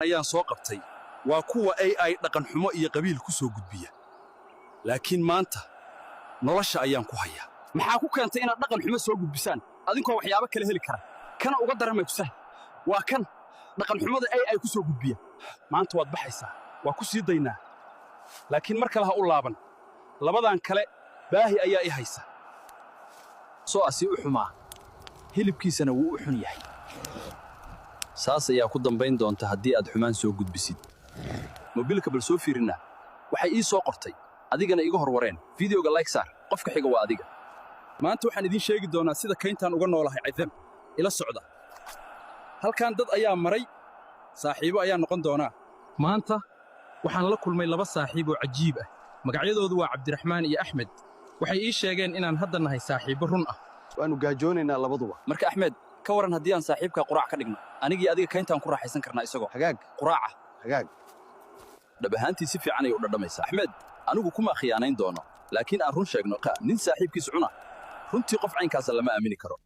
ayaan soo qabtay waa kuwa AI dhaqan xumo iyo qabiil ku soo gudbiya laakiin maanta nolosha ayaan ku hayaa maxaa ku keentay inaad dhaqan xumo soo gudbisaan adinkoo waxyaabo kale heli kara kana uga daramay ku sah waa kan dhaqan xumada AI ku soo gudbiya maanta waad baxaysaa waa ku sii daynaa laakiin mar kale ha u laaban labadan kale baahi ayaa i haysa soo asi u xumaa hilibkiisana wuu u xun yahay saas ayaa ku dambayn doonta haddii aad xumaan soo gudbisid mobilka bal soo fiirina waxay ii soo qortay adigana iga horwareen fideoga like saar qofka xiga waa adiga maanta waxaan idiin sheegi doonaa sida kayntaan uga noolahay cidam ila socda halkan dad ayaa maray saaxiibo ayaa noqon doonaa maanta waxaan la kulmay laba saaxiib oo cajiib ah magacyadoodu waa Cabdiraxmaan iyo Axmed waxay ii sheegeen inaan hadda nahay saaxiibo run ah waanu gaajoonaynaa labaduba marka Axmed ka waran haddii aan saaxiibka quraac ka dhigno anigii adiga kayntaan ku raaxaysan karnaa isagoo hagaag quraaca hagaag dhab ahaantii si fiican ay u dhadhamaysaa Axmed anigu kuma khiyaanayn doono laakiin aan run sheegno nin saaxiibkiis cuna runtii qof caynkaas lama aamini karo